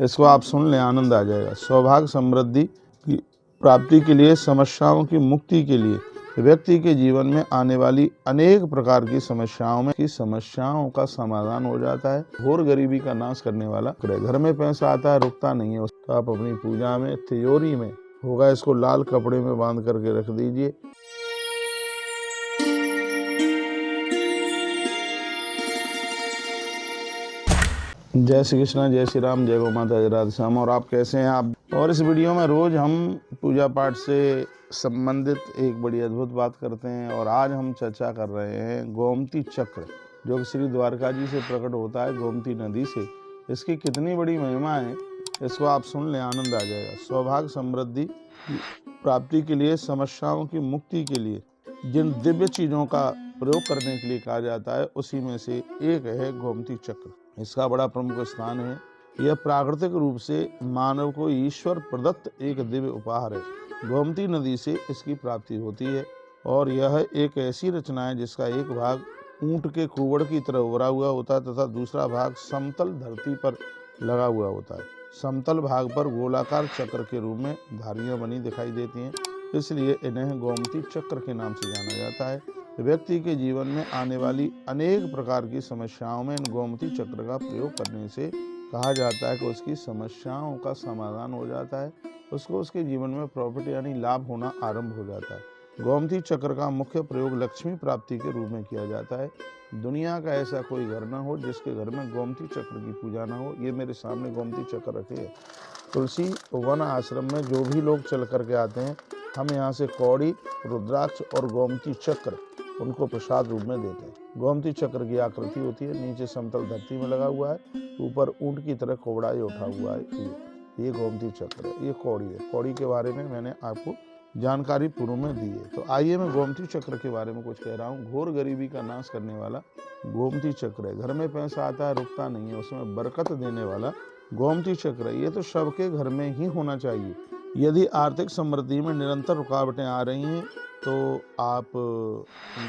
इसको आप सुन लें, आनंद आ जाएगा। सौभाग्य समृद्धि की प्राप्ति के लिए, समस्याओं की मुक्ति के लिए, व्यक्ति के जीवन में आने वाली अनेक प्रकार की समस्याओं का समाधान हो जाता है। घोर गरीबी का नाश करने वाला घर में पैसा आता है, रुकता नहीं है। तो आप अपनी पूजा में, तिजोरी में होगा, इसको लाल कपड़े में बांध करके रख दीजिए। जय श्री कृष्ण, जय श्री राम, जय गौ माता, जय राधे श्याम। और आप कैसे हैं आप? और इस वीडियो में रोज हम पूजा पाठ से संबंधित एक बड़ी अद्भुत बात करते हैं। और आज हम चर्चा कर रहे हैं गोमती चक्र, जो कि श्री द्वारका जी से प्रकट होता है, गोमती नदी से। इसकी कितनी बड़ी महिमा है, इसको आप सुन लें, आनंद आ जाएगा। सौभाग्य समृद्धि की प्राप्ति के लिए, समस्याओं की मुक्ति के लिए जिन दिव्य चीजों का प्रयोग करने के लिए कहा जाता है, उसी में से एक है गोमती चक्र। इसका बड़ा प्रमुख स्थान है। यह प्राकृतिक रूप से मानव को ईश्वर प्रदत्त एक दिव्य उपहार है। गोमती नदी से इसकी प्राप्ति होती है और यह एक ऐसी रचना है जिसका एक भाग ऊंट के कुवड़ की तरह उभरा हुआ होता है तथा दूसरा भाग समतल धरती पर लगा हुआ होता है। समतल भाग पर गोलाकार चक्र के रूप में धारियां बनी दिखाई देती हैं, इसलिए इन्हें गोमती चक्र के नाम से जाना जाता है। व्यक्ति के जीवन में आने वाली अनेक प्रकार की समस्याओं में इन गोमती चक्र का प्रयोग करने से कहा जाता है कि उसकी समस्याओं का समाधान हो जाता है, उसको उसके जीवन में प्रॉफिट यानी लाभ होना आरंभ हो जाता है। गोमती चक्र का मुख्य प्रयोग लक्ष्मी प्राप्ति के रूप में किया जाता है। दुनिया का ऐसा कोई घर न हो जिसके घर में गोमती चक्र की पूजा न हो। ये मेरे सामने गोमती चक्र रखे हैं। तुलसी वन आश्रम में जो भी लोग चल करके आते हैं, हम यहाँ से कौड़ी, रुद्राक्ष और गोमती चक्र उनको प्रसाद रूप में देते हैं। गोमती चक्र की आकृति होती है, नीचे समतल धरती में लगा हुआ है, ऊपर ऊंट की तरह कोबड़ाई उठा हुआ है। ये गोमती चक्र है। ये कौड़ी है। कौड़ी के बारे में मैंने आपको जानकारी पूर्व में दी है। तो आइए मैं गोमती चक्र के बारे में कुछ कह रहा हूँ। घोर गरीबी का नाश करने वाला गोमती चक्र है। घर में पैसा आता है, रुकता नहीं है, उसमें बरकत देने वाला गोमती चक्र है। ये तो सबके घर में ही होना चाहिए। यदि आर्थिक समृद्धि में निरंतर रुकावटें आ रही हैं तो आप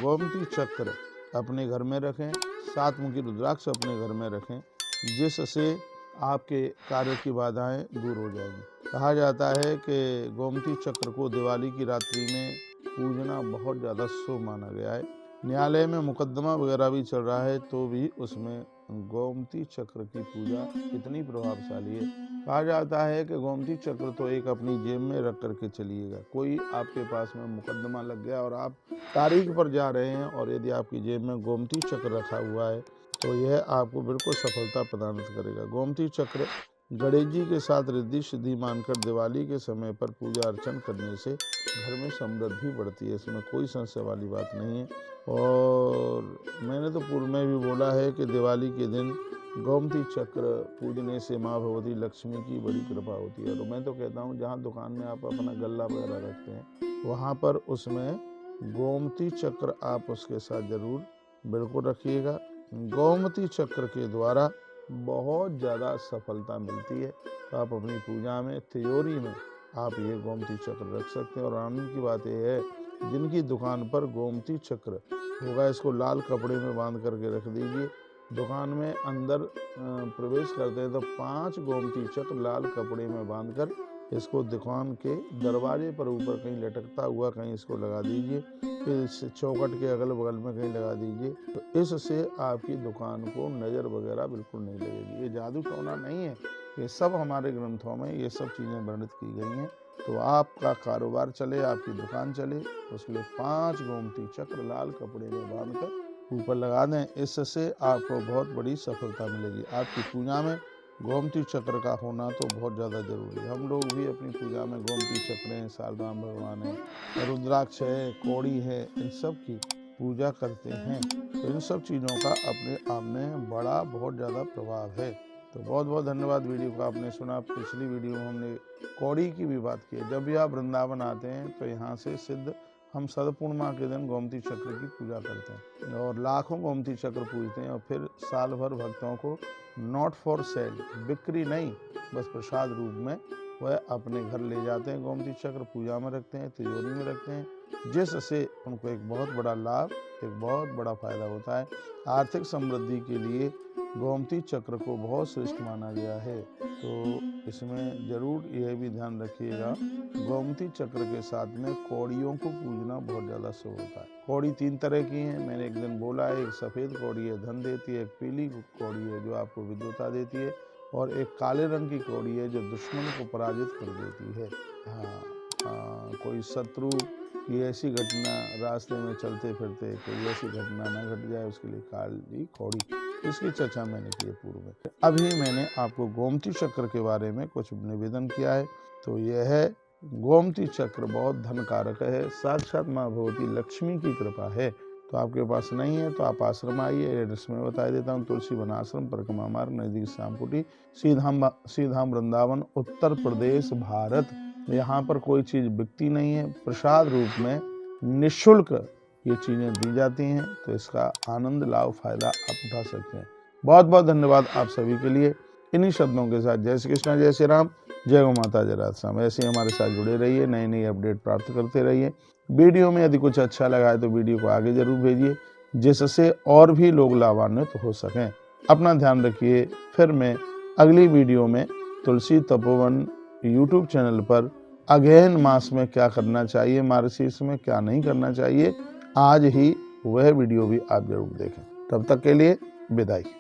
गोमती चक्र अपने घर में रखें, सात मुखी रुद्राक्ष अपने घर में रखें, जिससे आपके कार्य की बाधाएं दूर हो जाएंगी। कहा जाता है कि गोमती चक्र को दिवाली की रात्रि में पूजना बहुत ज़्यादा शुभ माना गया है। न्यायालय में मुकदमा वगैरह भी चल रहा है तो भी उसमें गोमती चक्र की पूजा इतनी प्रभावशाली है। कहा जाता है कि गोमती चक्र तो एक अपनी जेब में रख करके चलिएगा। कोई आपके पास में मुकदमा लग गया और आप तारीख पर जा रहे हैं और यदि आपकी जेब में गोमती चक्र रखा हुआ है तो यह आपको बिल्कुल सफलता प्रदान करेगा। गोमती चक्र गणेश जी के साथ रिद्धि सिद्धि मानकर दिवाली के समय पर पूजा अर्चन करने से घर में समृद्धि बढ़ती है। इसमें कोई संशय वाली बात नहीं है। और मैंने तो पूर्व में भी बोला है कि दिवाली के दिन गोमती चक्र पूजने से माँ भगवती लक्ष्मी की बड़ी कृपा होती है। और मैं तो कहता हूँ, जहाँ दुकान में आप अपना गल्ला वगैरह रखते हैं, वहाँ पर उसमें गोमती चक्र आप उसके साथ जरूर बिल्कुल रखिएगा। गोमती चक्र के द्वारा बहुत ज़्यादा सफलता मिलती है। तो आप अपनी पूजा में, तिजोरी में आप ये गोमती चक्र रख सकते हैं। और आनंद की बात यह है, जिनकी दुकान पर गोमती चक्र होगा, इसको लाल कपड़े में बांध करके रख दीजिए। दुकान में अंदर प्रवेश करते हैं तो 5 गोमती चक्र लाल कपड़े में बांधकर इसको दुकान के दरवाजे पर ऊपर कहीं लटकता हुआ कहीं इसको लगा दीजिए। फिर इस चौखट के अगल बगल में कहीं लगा दीजिए। तो इससे आपकी दुकान को नज़र वगैरह बिल्कुल नहीं लगेगी। ये जादू टोना नहीं है, ये सब हमारे ग्रंथों में ये सब चीज़ें वर्णित की गई हैं। तो आपका कारोबार चले, आपकी दुकान चले, उसके लिए 5 गोमती चक्र लाल कपड़े में बांधकर ऊपर लगा दें। इससे आपको बहुत बड़ी सफलता मिलेगी। आपकी पूजा में गोमती चक्र का होना तो बहुत ज़्यादा जरूरी है। हम लोग भी अपनी पूजा में गोमती चक्र हैं, सालराम भगवान है, रुद्राक्ष है, कौड़ी है, इन सब की पूजा करते हैं। तो इन सब चीज़ों का अपने आप में बड़ा बहुत ज़्यादा प्रभाव है। तो बहुत बहुत धन्यवाद। वीडियो को आपने सुना। पिछली वीडियो में हमने कौड़ी की भी बात की है। जब भी आप वृंदावन आते हैं तो यहाँ से सिद्ध हम शरद पूर्णिमा के दिन गोमती चक्र की पूजा करते हैं और लाखों गोमती चक्र पूजते हैं। और फिर साल भर भक्तों को नॉट फॉर सेल, बिक्री नहीं, बस प्रसाद रूप में वह अपने घर ले जाते हैं। गोमती चक्र पूजा में रखते हैं, तिजोरी में रखते हैं, जिससे उनको एक बहुत बड़ा लाभ, एक बहुत बड़ा फायदा होता है। आर्थिक समृद्धि के लिए गोमती चक्र को बहुत श्रेष्ठ माना गया है। तो इसमें जरूर यह भी ध्यान रखिएगा, गोमती चक्र के साथ में कौड़ियों को पूजना बहुत ज़्यादा शुभ होता है। कौड़ी 3 तरह की हैं, मैंने एक दिन बोला है। एक सफ़ेद कौड़ी है, धन देती है। एक पीली कौड़ी है जो आपको विद्वता देती है, और एक काले रंग की कौड़ी है जो दुश्मन को पराजित कर देती है। कोई शत्रु की ऐसी घटना, रास्ते में चलते फिरते कोई ऐसी घटना न घट जाए, उसके लिए काली कौड़ी, इसकी चर्चा मैंने की है पूर्व में। अभी मैंने आपको गोमती चक्र के बारे में कुछ निवेदन किया है। तो यह है, गोमती चक्र बहुत धन कारक है, साक्षात माँ भगवती लक्ष्मी की कृपा है। तो आपके पास नहीं है तो आप आश्रम आइए, एड्रेस में बता देता हूँ। तुलसी वन आश्रम, परिक्रमा मार्ग, नजदीक श्यामकुटी, सीधाम वृंदावन, उत्तर प्रदेश, भारत। यहाँ पर कोई चीज़ बिकती नहीं है, प्रसाद रूप में निःशुल्क ये चीज़ें दी जाती हैं। तो इसका आनंद, लाभ, फायदा आप उठा सकते हैं। बहुत बहुत धन्यवाद आप सभी के लिए। इन्हीं शब्दों के साथ जय श्री कृष्ण, जय श्री राम, जय गौ माता, जय राधे श्याम। ऐसे हमारे साथ जुड़े रहिए, नई नई अपडेट प्राप्त करते रहिए। वीडियो में यदि कुछ अच्छा लगा है तो वीडियो को आगे जरूर भेजिए, जिससे और भी लोग लाभान्वित हो सकें। अपना ध्यान रखिए। फिर मैं अगली वीडियो में तुलसी तपोवन यूट्यूब चैनल पर अगहन मास में क्या करना चाहिए, मार्गशीर्ष में क्या नहीं करना चाहिए, आज ही वह वीडियो भी आप जरूर देखें। तब तक के लिए विदाई।